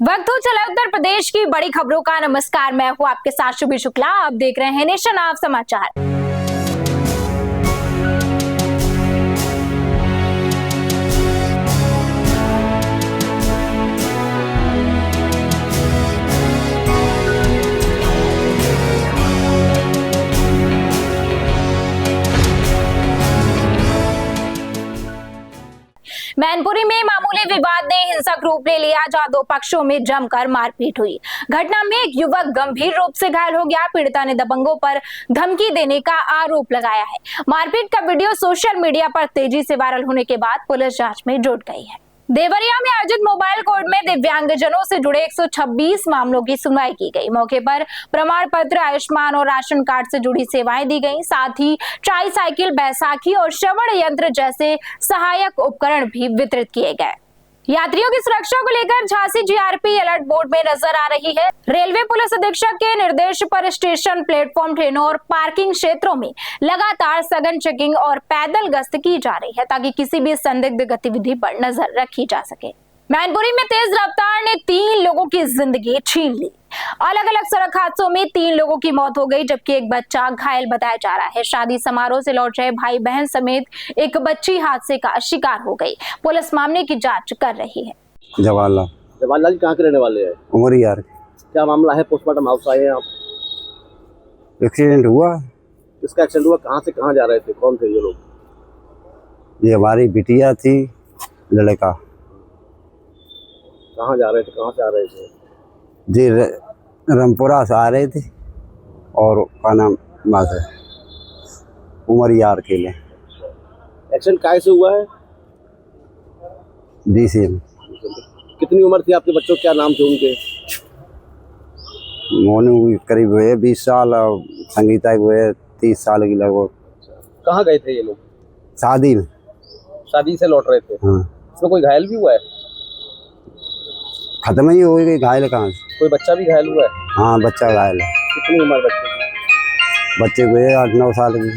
वक्त हो चला उत्तर प्रदेश की बड़ी खबरों का। नमस्कार, मैं हूं आपके साथ शुभी शुक्ला। आप देख रहे हैं नेशन ऑफ समाचार। मैनपुरी में मामूली विवाद ने हिंसक रूप ले लिया, जहां दो पक्षों में जमकर मारपीट हुई। घटना में एक युवक गंभीर रूप से घायल हो गया। पीड़िता ने दबंगों पर धमकी देने का आरोप लगाया है। मारपीट का वीडियो सोशल मीडिया पर तेजी से वायरल होने के बाद पुलिस जांच में जुट गई है। देवरिया में आयोजित मोबाइल कोर्ट में दिव्यांगजनों से जुड़े 126 मामलों की सुनवाई की गई। मौके पर प्रमाण पत्र, आयुष्मान और राशन कार्ड से जुड़ी सेवाएं दी गई। साथ ही ट्राईसाइकिल, बैसाखी और श्रवण यंत्र जैसे सहायक उपकरण भी वितरित किए गए। यात्रियों की सुरक्षा को लेकर झांसी जीआरपी अलर्ट मोड में नजर आ रही है। रेलवे पुलिस अधीक्षक के निर्देश पर स्टेशन, प्लेटफॉर्म, ट्रेनों और पार्किंग क्षेत्रों में लगातार सघन चेकिंग और पैदल गश्त की जा रही है, ताकि किसी भी संदिग्ध गतिविधि पर नजर रखी जा सके। मैनपुरी में तेज रफ्तार ने 3 लोगों की जिंदगी छीन ली। अलग अलग सड़क हादसों में 3 लोगों की मौत हो गई, जबकि एक बच्चा घायल बताया जा रहा है। शादी समारोह से लौट रहे भाई बहन समेत एक बच्ची हादसे का शिकार हो गई। पुलिस मामले की जांच कर रही है। जवाहरलाल जी कहाँ के रहने वाले हैं? उमर यार। क्या मामला है? पोस्टमार्टम हाउस आए हैं आप? एक्सीडेंट हुआ। किसका एक्सीडेंट हुआ? कहाँ से कहाँ जा रहे थे? कौन थे ये लोग? ये हमारी बिटिया थी, लड़का। कहाँ जा रहे थे? कहाँ से आ रहे थे? जी रामपुरा से आ रहे थे और का नाम मासे उमर यार के लिए। एक्सीडेंट काहे से हुआ है? DCM। कितनी उम्र थी आपके बच्चों? क्या नाम थे उनके? मोनू करीब हुए 20 साल और संगीता हुए 30 साल की लगभग। कहाँ गए थे ये लोग? शादी में। शादी से लौट रहे थे। हाँ। इसमें कोई घायल भी हुआ है? खत्म ही हो गई। घायल कहाँ से? कोई बच्चा भी घायल हुआ है? हाँ, बच्चा घायल है। कितनी उम्र बच्चे की? बच्चे को 8-9 साल की।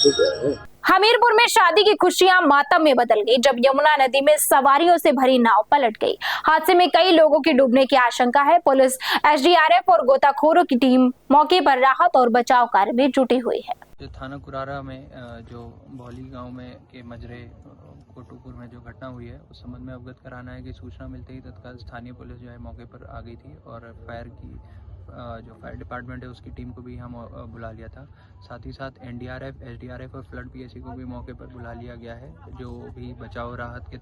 ठीक है। हमीरपुर में शादी की खुशियां मातम में बदल गई, जब यमुना नदी में सवारियों से भरी नाव पलट गई। हादसे में कई लोगों की डूबने की आशंका है। पुलिस, SDRF और गोताखोरों की टीम मौके पर राहत और बचाव कार्य में जुटी हुई है। जो थाना कुरारा में जो भौली गांव में के मजरे कोटुपुर में जो घटना हुई है, उस संबंध में अवगत कराना है कि सूचना मिलते ही तत्काल स्थानीय पुलिस जो है मौके पर आ गई थी और जो फायर डिपार्टमेंट है उसकी टीम को भी हम बुला लिया था। साथ ही साथ NDRF, SDRF और फ्लड PSC को भी मौके पर बुला लिया गया है। जो भी बचाव राहत के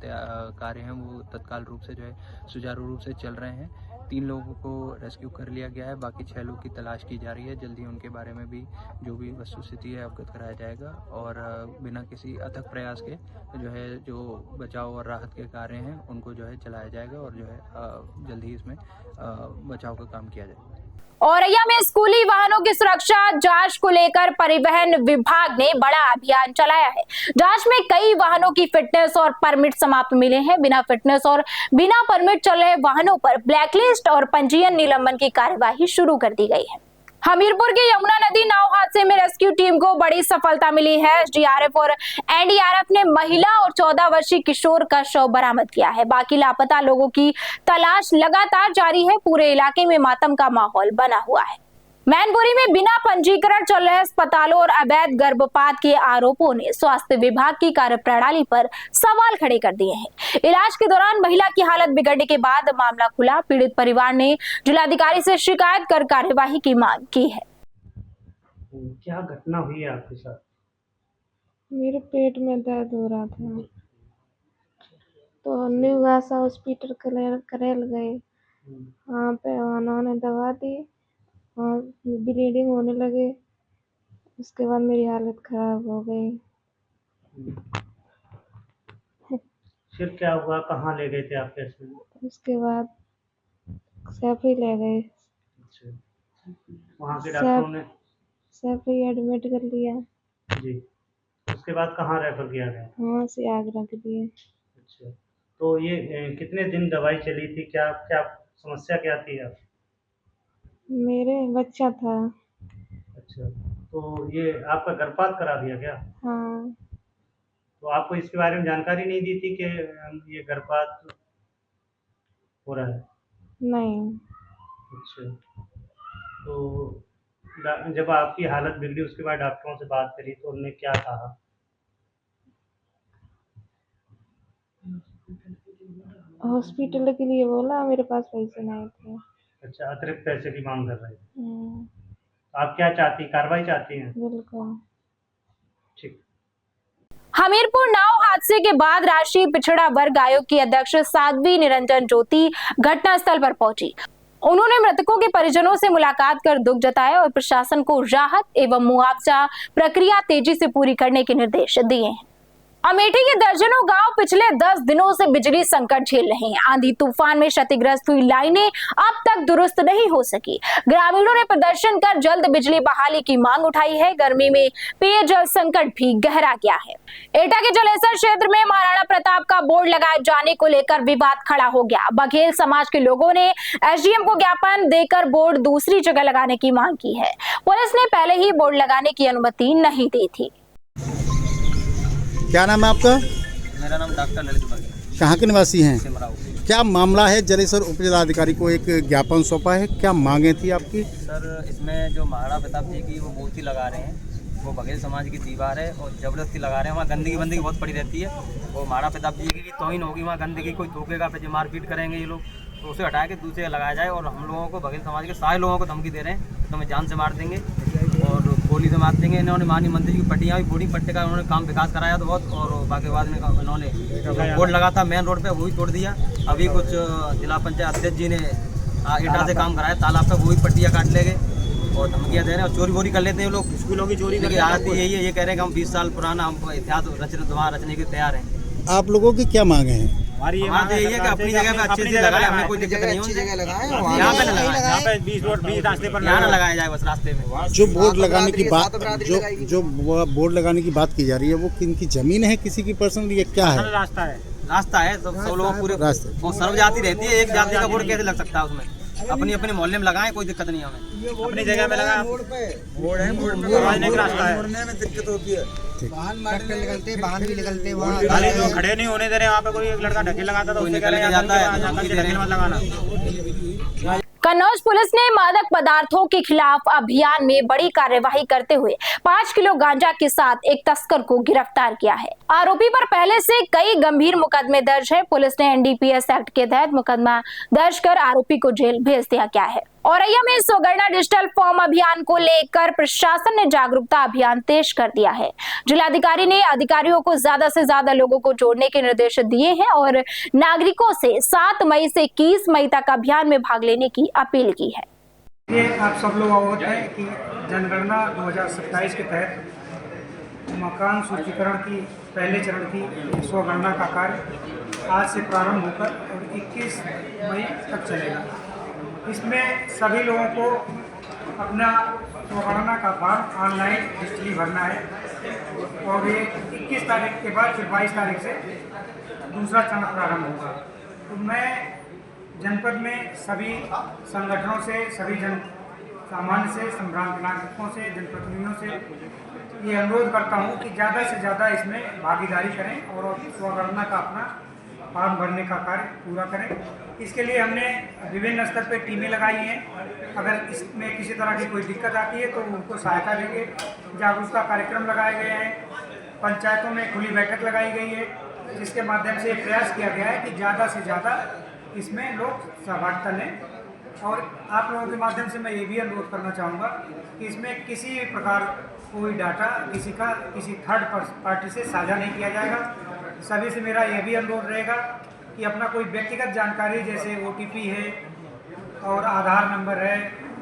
कार्य हैं वो तत्काल रूप से जो है सुचारू रूप से चल रहे हैं। 3 लोगों को रेस्क्यू कर लिया गया है, बाकी 6 लोगों की तलाश की जा रही है। जल्दी उनके बारे में भी जो भी वस्तुस्थिति है अवगत कराया जाएगा और बिना किसी अथक प्रयास के जो बचाव और राहत के कार्य हैं उनको जो है चलाया जाएगा और जो है जल्दी ही इसमें बचाव का काम किया जाएगा। औरैया में स्कूली वाहनों की सुरक्षा जांच को लेकर परिवहन विभाग ने बड़ा अभियान चलाया है। जांच में कई वाहनों की फिटनेस और परमिट समाप्त मिले हैं। बिना फिटनेस और बिना परमिट चल रहे वाहनों पर ब्लैकलिस्ट और पंजीयन निलंबन की कार्यवाही शुरू कर दी गई है। हमीरपुर के यमुना नदी नाव हादसे में रेस्क्यू टीम को बड़ी सफलता मिली है। SDRF और NDRF ने महिला और 14 वर्षीय किशोर का शव बरामद किया है। बाकी लापता लोगों की तलाश लगातार जारी है। पूरे इलाके में मातम का माहौल बना हुआ है। मैनपुरी में बिना पंजीकरण चल रहे अस्पतालों और अवैध गर्भपात के आरोपों ने स्वास्थ्य विभाग की कार्यप्रणाली पर सवाल खड़े कर दिए हैं। इलाज के दौरान महिला की हालत बिगड़ने के बाद मामला खुला। पीड़ित परिवार ने जिलाधिकारी से शिकायत कर कार्यवाही की मांग की है। क्या घटना हुई है आपके साथ? मेरे पेट में दर्द हो रहा था तो न्यू आशा हॉस्पिटल करेल गए। वहाँ पे उन्होंने दवा दी और ब्लीडिंग होने लगे। उसके बाद मेरी हालत खराब हो गई। फिर क्या हुआ? कहाँ ले गए थे आप? कैसे? उसके बाद सैफई ले गए। अच्छा, वहाँ के डॉक्टरों ने सैफई एडमिट कर लिया जी। उसके बाद कहाँ रेफर किया गया? वहाँ से आगरा के लिए। अच्छा, तो ये कितने दिन दवाई चली थी? क्या क्या समस्या क्या थी आप? मेरे बच्चा था। अच्छा, तो ये आपका गर्भपात करा दिया क्या? हाँ। तो आपको इसके बारे में जानकारी नहीं दी थी कि ये गर्भपात हो रहा है? नहीं, अच्छा। तो जब आपकी हालत बिगड़ी उसके बाद डॉक्टरों से बात करी तो उन्होंने क्या कहा? हॉस्पिटल के लिए बोला, मेरे पास पैसे नहीं थे। अच्छा, अतिरिक्त पैसे की मांग कर रहे थे। हम्म, तो आप क्या चाहती, कार्रवाई चाहती हैं? बिल्कुल। ठीक। हमीरपुर नाव हादसे के बाद राष्ट्रीय पिछड़ा वर्ग आयोग की अध्यक्ष साध्वी निरंजन ज्योति घटनास्थल पर पहुंची। उन्होंने मृतकों के परिजनों से मुलाकात कर दुख जताया और प्रशासन को राहत एवं मुआवजा प्रक्रिया तेजी से पूरी करने के निर्देश दिए हैं। अमेठी के दर्जनों गांव पिछले 10 दिनों से बिजली संकट झेल रहे हैं। आंधी तूफान में क्षतिग्रस्त हुई लाइनें अब तक दुरुस्त नहीं हो सकी। ग्रामीणों ने प्रदर्शन कर जल्द बिजली बहाली की मांग उठाई है। गर्मी में पेयजल संकट भी गहरा गया है। एटा के जलेसर क्षेत्र में महाराणा प्रताप का बोर्ड लगाए जाने को लेकर विवाद खड़ा हो गया। बघेल समाज के लोगों ने एसडीएम को ज्ञापन देकर बोर्ड दूसरी जगह लगाने की मांग की है। पुलिस ने पहले ही बोर्ड लगाने की अनुमति नहीं दी थी। क्या नाम है आपका? मेरा नाम डॉक्टर ललित बघेल, कहाँ के निवासी हैं? सिमराव। क्या मामला है? जलेसर उप जिलाधिकारी को एक ज्ञापन सौंपा है, क्या मांगे थी आपकी? सर, इसमें जो महाराणा प्रताप जी की वो मूर्ति लगा रहे हैं, वो बघेल समाज की दीवार है और ज़बरदस्ती लगा रहे हैं। वहाँ गंदगी बहुत पड़ी रहती है। वो महाराणा प्रताप जी की तौहीन होगी, वहाँ गंदगी कोई थूकेगा, फिर मारपीट करेंगे ये लोग, तो उसे हटा के दूसरे लगाया जाए। और हम लोगों को, बघेल समाज के सारे लोगों को धमकी दे रहे हैं तो हमें जान से मार देंगे और गोली से मार देंगे। इन्होंने माननीय मंत्री की पट्टियाँ भी, बोर्डिंग पट्टे का उन्होंने काम विकास कराया था बहुत, और बाकी बाद में इन्होंने बोर्ड लगा था मेन रोड पे, वो भी तोड़ दिया। अभी कुछ जिला पंचायत अध्यक्ष जी ने ईटा से काम कराया तालाब पे, वो भी पट्टियाँ काट लेंगे और धमकियाँ दे रहे हैं और चोरी वोरी कर लेते हैं लोग। स्कूलों की चोरी की आदत यही है। ये कह रहे हैं कि हम 20 साल पुराना हम इतिहास रचने के तैयार हैं। आप लोगों की क्या मांगे हैं? हमारी यही है कि अपनी जगह पे अच्छे से लगाए, हमें कोई दिक्कत नहीं है। यहाँ पे लगाए, यहाँ पे 20 रास्ते पर यहाँ ना लगाया जाए, बस रास्ते में। जो बोर्ड लगाने की बात, जो बोर्ड लगाने की बात की जा रही है, वो किनकी जमीन है, किसी की पर्सनल, ये क्या है? रास्ता है सब लोग पूरे रास्ते। वो सर्व जाति रहती है, एक जाति का बोर्ड कैसे लग सकता है उसमें? अपनी अपने मोहल्ले में लगाएं, कोई दिक्कत नहीं है हमें। अपनी जगह में लगाएं। बोर्ड है, बोर्ड रास्ता है, में दिक्कत होती है। वाहन भी निकलते वहाँ जो खड़े नहीं होने दे रहे। वहाँ पे कोई एक लड़का ढके लगाता था, उससे कह रहे जाता है मत लगाना। कन्नौज पुलिस ने मादक पदार्थों के खिलाफ अभियान में बड़ी कार्यवाही करते हुए 5 किलो गांजा के साथ एक तस्कर को गिरफ्तार किया है। आरोपी पर पहले से कई गंभीर मुकदमे दर्ज है। पुलिस ने एनडीपीएस एक्ट के तहत मुकदमा दर्ज कर आरोपी को जेल भेज दिया गया है। औरैया में स्वगणना डिजिटल फॉर्म अभियान को लेकर प्रशासन ने जागरूकता अभियान तेज कर दिया है। जिलाधिकारी ने अधिकारियों को ज्यादा से ज्यादा लोगों को जोड़ने के निर्देश दिए हैं और नागरिकों से 7 मई से 21 मई तक अभियान में भाग लेने की अपील की है। ये आप सब लोग अवगत हैं कि जनगणना 2027 के तहत मकान सूचीकरण की पहले चरण की स्वगणना का कार्य आज से प्रारंभ होकर और 21 मई तक चलेगा। इसमें सभी लोगों को अपना स्वगणना का फॉर्म ऑनलाइन डिजिटली भरना है और ये 21 तारीख के बाद फिर 22 तारीख से दूसरा चरण प्रारंभ होगा। तो मैं जनपद में सभी संगठनों से, सभी जन सामान्य से, संभ्रांत नागरिकों से, जनप्रतिनिधियों से ये अनुरोध करता हूँ कि ज़्यादा से ज़्यादा इसमें भागीदारी करें और स्वगणना का अपना फॉर्म भरने का कार्य पूरा करें। इसके लिए हमने विभिन्न स्तर पर टीमें लगाई हैं। अगर इसमें किसी तरह की कोई दिक्कत आती है तो उनको सहायता देंगे। जागरूकता कार्यक्रम लगाए गए हैं, पंचायतों में खुली बैठक लगाई गई है, जिसके माध्यम से प्रयास किया गया है कि ज़्यादा से ज़्यादा इसमें लोग सहभागिता लें। और आप लोगों के माध्यम से मैं ये भी अनुरोध करना चाहूँगा कि इसमें किसी भी प्रकार कोई डाटा किसी थर्ड पार्टी से साझा नहीं किया जाएगा। सभी से मेरा यह भी अनुरोध रहेगा कि अपना कोई व्यक्तिगत जानकारी जैसे OTP है और आधार नंबर है,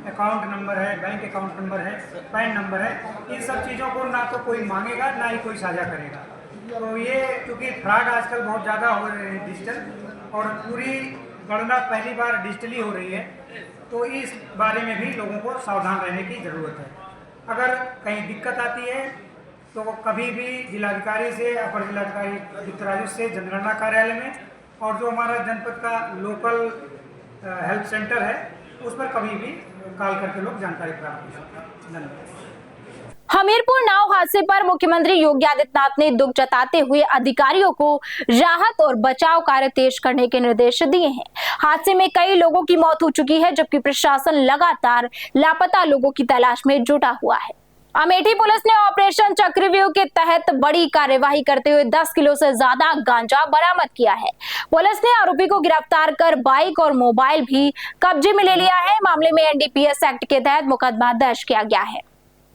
अकाउंट नंबर है, बैंक अकाउंट नंबर है, पैन नंबर है, इन सब चीज़ों को ना तो कोई मांगेगा ना ही कोई साझा करेगा। तो ये क्योंकि फ्रॉड आजकल बहुत ज़्यादा हो रहे हैं डिजिटल, और पूरी गणना पहली बार डिजिटली हो रही है, तो इस बारे में भी लोगों को सावधान रहने की ज़रूरत है। अगर कहीं दिक्कत आती है तो कभी भी जिलाधिकारी से, अपर जिलाधिकारी वित्त राजस्व से, जनगणना कार्यालय में, और जो हमारा जनपद का लोकल हेल्प सेंटर है उस पर कभी भी कॉल करके लोग जानकारी प्राप्त कर सकते हैं। धन्यवाद। हमीरपुर नाव हादसे पर मुख्यमंत्री योगी आदित्यनाथ ने दुख जताते हुए अधिकारियों को राहत और बचाव कार्य तेज करने के निर्देश दिए हैं। हादसे में कई लोगों की मौत हो चुकी है, जबकि प्रशासन लगातार लापता लोगों की तलाश में जुटा हुआ है। अमेठी पुलिस ने ऑपरेशन चक्रव्यूह के तहत बड़ी कार्यवाही करते हुए 10 किलो से ज्यादा गांजा बरामद किया है। पुलिस ने आरोपी को गिरफ्तार कर बाइक और मोबाइल भी कब्जे में ले लिया है। मामले में एनडीपीएस एक्ट के तहत मुकदमा दर्ज किया गया है।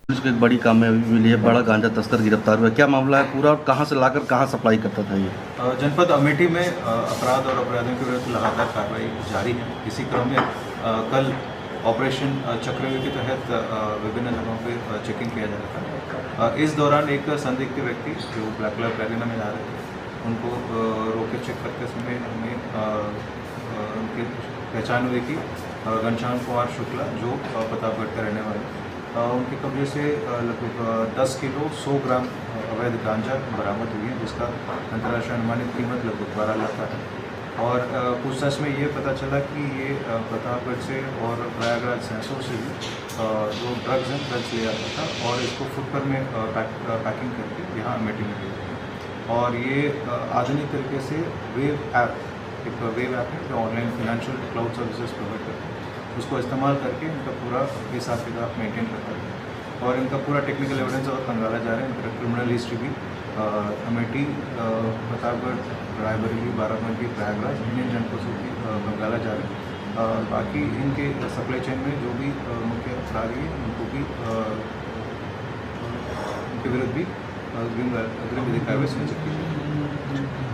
पुलिस को एक बड़ी कामयाबी मिली है, बड़ा गांजा तस्कर गिरफ्तार हुआ। क्या मामला है पूरा और कहां से लाकर कहां सप्लाई करता था ये? जनपद अमेठी में अपराध और अपराधियों के विरुद्ध लगातार कार्रवाई जारी है। इसी क्रम में कल ऑपरेशन चक्रव्यूह के तहत विभिन्न जगहों पर चेकिंग किया जा रहा था। इस दौरान एक संदिग्ध व्यक्ति जो ब्लैक कलर प्लेटिना में जा रहे थे, उनको रोक के चेक करते समय हमें उनकी पहचान हुई कि घनश्याम कुमार शुक्ला जो प्रतापगढ़ का रहने वाले, उनके कब्जे से लगभग 10 किलो 100 ग्राम अवैध गांजा बरामद हुई है, जिसका अंतर्राष्ट्रीय अनुमानित कीमत लगभग 12 लाख का है। और पूछताछ में ये पता चला कि ये प्रतापगढ़ से और प्रयागराज सहसों से भी जो ड्रग्स हैं ड्रग्स ले आता था और इसको फुटकर में पैकिंग करके यहाँ अमेठी में भेज दिया। और ये आधुनिक तरीके से वेव ऐप, एक वेव ऐप है जो online financial cloud services provide करते हैं, उसको इस्तेमाल करके इनका पूरा हिसाब किताब मेंटेन करता है और इनका पूरा टेक्निकल एविडेंस और खंगाला जा रहा है। इनका क्रिमिनल हिस्ट्री भी अमेठी, प्रतापगढ़, रायबरेली, बाराबंकी, प्रयागराज इंडियन जनपदों की खंगाला जा रहा है। बाकी इनके सप्लाई चेन में जो भी मुख्य अपराधी हैं उनको भी उनके विरुद्ध भी अग्रिम विधिक कार्रवाई सुनिश्चित की जाएगी।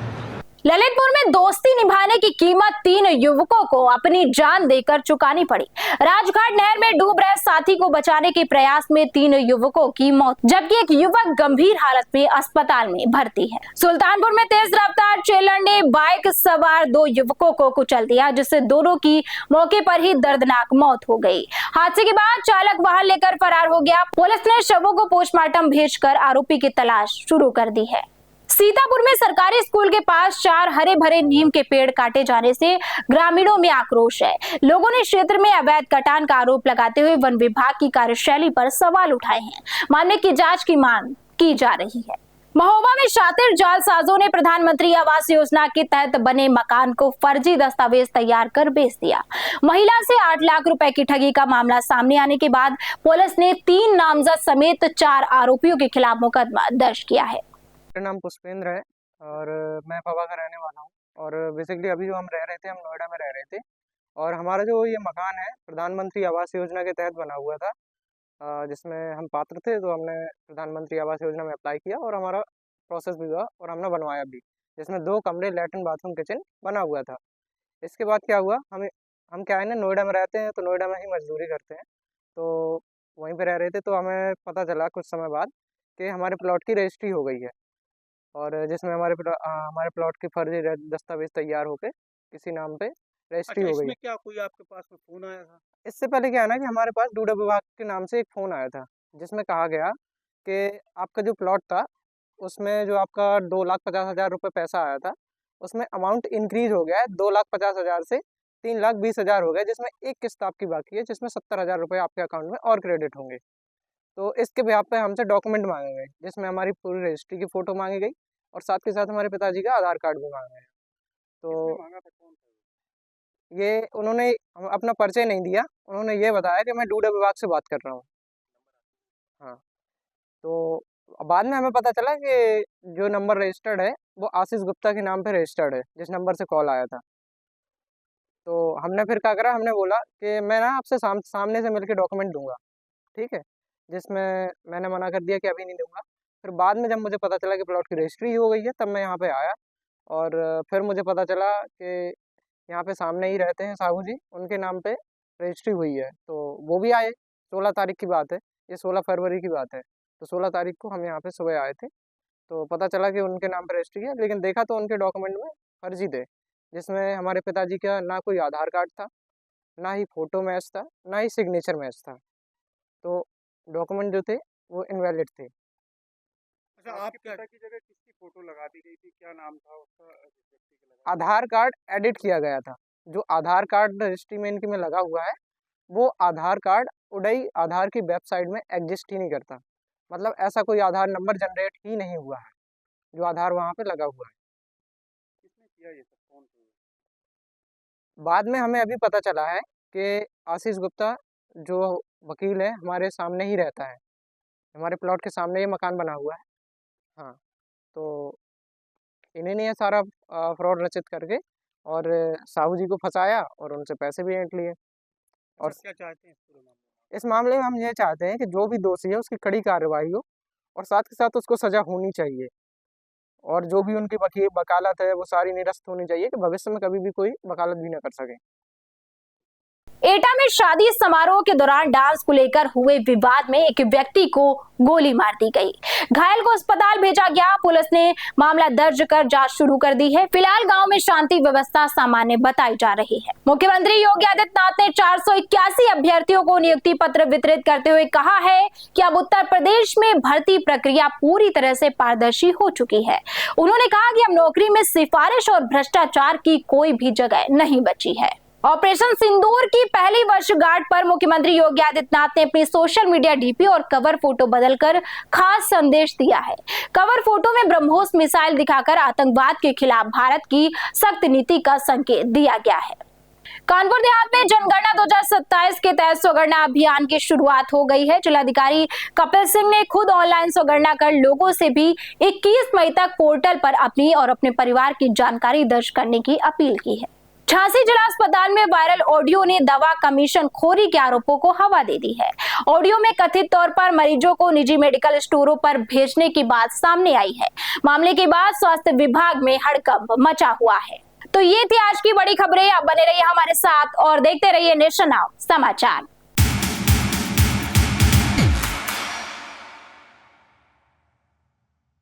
ललितपुर में दोस्ती निभाने की कीमत 3 युवकों को अपनी जान देकर चुकानी पड़ी। राजघाट नहर में डूब रहे साथी को बचाने के प्रयास में 3 युवकों की मौत, जबकि एक युवक गंभीर हालत में अस्पताल में भर्ती है। सुल्तानपुर में तेज रफ्तार ट्रेलर ने बाइक सवार 2 युवकों को कुचल दिया, जिससे दोनों की मौके पर ही दर्दनाक मौत हो गई। हादसे के बाद चालक वाहन लेकर फरार हो गया। पुलिस ने शवों को पोस्टमार्टम भेजकर आरोपी की तलाश शुरू कर दी है। सीतापुर में सरकारी स्कूल के पास 4 हरे भरे नीम के पेड़ काटे जाने से ग्रामीणों में आक्रोश है। लोगों ने क्षेत्र में अवैध कटान का आरोप लगाते हुए वन विभाग की कार्यशैली पर सवाल उठाए हैं। मामले की जांच की मांग की जा रही है। महोबा में शातिर जालसाजों ने प्रधानमंत्री आवास योजना के तहत बने मकान को फर्जी दस्तावेज तैयार कर बेच दिया। महिला से 8 लाख रुपए की ठगी का मामला सामने आने के बाद पुलिस ने 3 नामजद समेत 4 आरोपियों के खिलाफ मुकदमा दर्ज किया है। मेरा नाम पुष्पेंद्र है और मैं पवा का रहने वाला हूँ। और बेसिकली अभी जो हम रह रहे थे, हम नोएडा में रह रहे थे और हमारा जो ये मकान है प्रधानमंत्री आवास योजना के तहत बना हुआ था, जिसमें हम पात्र थे। तो हमने प्रधानमंत्री आवास योजना में अप्लाई किया और हमारा प्रोसेस भी हुआ और हमने बनवाया भी, जिसमें 2 कमरे, लैट्रिन, बाथरूम, किचन बना हुआ था। इसके बाद क्या हुआ, हम क्या है ना, नोएडा में रहते हैं तो नोएडा में ही मजदूरी करते हैं, तो वहीं पर रह रहे थे। तो हमें पता चला कुछ समय बाद कि हमारे प्लॉट की रजिस्ट्री हो गई है और जिसमें हमारे प्लॉट के फर्जी दस्तावेज तैयार होके किसी नाम पे रजिस्ट्री हो गई। इसमें क्या कोई आपके पास में फोन आया था? इससे पहले क्या है ना कि हमारे पास डूडा विभाग के नाम से एक फ़ोन आया था, जिसमें कहा गया कि आपका जो प्लॉट था उसमें जो आपका 2,50,000 रुपये पैसा आया था, उसमें अमाउंट इंक्रीज हो गया है। 2,50,000 से 3,20,000 हो गया, जिसमें एक किस्त आपकी बाकी है, जिसमें 70,000 रुपये आपके अकाउंट में और क्रेडिट होंगे। तो इसके बिहाफ पे हमसे डॉक्यूमेंट मांगे गए, जिसमें हमारी पूरी रजिस्ट्री की फ़ोटो मांगी गई और साथ के साथ हमारे पिताजी का आधार कार्ड भी मांगा गया। तो ये उन्होंने अपना परिचय नहीं दिया, उन्होंने ये बताया कि मैं डूडा विभाग से बात कर रहा हूँ। हाँ, तो बाद में हमें पता चला कि जो नंबर रजिस्टर्ड है वो आशीष गुप्ता के नाम पे रजिस्टर्ड है, जिस नंबर से कॉल आया था। तो हमने फिर क्या करा, हमने बोला कि मैं ना आपसे सामने से मिलके डॉक्यूमेंट दूंगा, ठीक है, जिसमें मैंने मना कर दिया कि अभी नहीं दूंगा। फिर बाद में जब मुझे पता चला कि प्लॉट की रजिस्ट्री हो गई है, तब मैं यहाँ पे आया और फिर मुझे पता चला कि यहाँ पे सामने ही रहते हैं साहू जी, उनके नाम पे रजिस्ट्री हुई है। तो वो भी आए, 16 तारीख की बात है, ये 16 फरवरी की बात है। तो 16 तारीख को हम यहाँ पे सुबह आए थे, तो पता चला कि उनके नाम पर रजिस्ट्री है, लेकिन देखा तो उनके डॉक्यूमेंट में फर्जी थे, जिसमें हमारे पिताजी का ना कोई आधार कार्ड था, ना ही फ़ोटो मैच था, ना ही सिग्नेचर मैच था। तो डॉक्यूमेंट जो थे वो इनवैलिड थे। अच्छा, आपके पिता की जगह किसकी फोटो लगा दी गई थी? क्या नाम था उसका? व्यक्ति का लगा आधार कार्ड एडिट किया गया था। जो आधार कार्ड रजिस्ट्री में इनके में लगा हुआ है, वो आधार कार्ड उडई आधार की वेबसाइट में एग्जिस्ट ही नहीं करता। मतलब ऐसा कोई आधार नंबर जनरेट ही नहीं हुआ है जो आधार वहाँ पे लगा हुआ है। बाद में हमें अभी पता चला है कि आशीष गुप्ता जो वकील है हमारे सामने ही रहता है, हमारे प्लॉट के सामने ये मकान बना हुआ है। हाँ, तो इन्हीं ने ये सारा फ्रॉड रचित करके और साहू जी को फंसाया और उनसे पैसे भी ऐंठ लिए। और क्या चाहते हैं इस मामले में हम ये चाहते हैं कि जो भी दोषी है उसकी कड़ी कार्रवाई हो और साथ के साथ उसको सजा होनी चाहिए, और जो भी उनकी वकालत है वो सारी निरस्त होनी चाहिए कि भविष्य में कभी भी कोई वकालत भी ना कर सके। एटा में शादी समारोह के दौरान डांस को लेकर हुए विवाद में एक व्यक्ति को गोली मार दी गई। घायल को अस्पताल भेजा गया। पुलिस ने मामला दर्ज कर जांच शुरू कर दी है। फिलहाल गांव में शांति व्यवस्था सामान्य बताई जा रही है। मुख्यमंत्री योगी आदित्यनाथ ने 481 अभ्यर्थियों को नियुक्ति पत्र वितरित करते हुए कहा है कि अब उत्तर प्रदेश में भर्ती प्रक्रिया पूरी तरह से पारदर्शी हो चुकी है। उन्होंने कहा कि अब नौकरी में सिफारिश और भ्रष्टाचार की कोई भी जगह नहीं बची है। ऑपरेशन सिंदूर की पहली वर्षगांठ पर मुख्यमंत्री योगी आदित्यनाथ ने अपनी सोशल मीडिया डीपी और कवर फोटो बदलकर खास संदेश दिया है। कवर फोटो में ब्रह्मोस मिसाइल दिखाकर आतंकवाद के खिलाफ भारत की सख्त नीति का संकेत दिया गया है। कानपुर देहात में जनगणना 2027 के तहत स्वगणना अभियान की शुरुआत हो गई है। जिलाधिकारी कपिल सिंह ने खुद ऑनलाइन स्वगणना कर लोगों से भी 21 मई तक पोर्टल पर अपनी और अपने परिवार की जानकारी दर्ज करने की अपील की है। झांसी जिला अस्पताल में वायरल ऑडियो ने दवा कमीशन खोरी के आरोपों को हवा दे दी है। ऑडियो में कथित तौर पर मरीजों को निजी मेडिकल स्टोरों पर भेजने की बात सामने आई है। मामले के बाद स्वास्थ्य विभाग में हड़कंप मचा हुआ है। तो ये थी आज की बड़ी खबरें। आप बने रहिए हमारे साथ और देखते रहिए नेशन नाउ समाचार।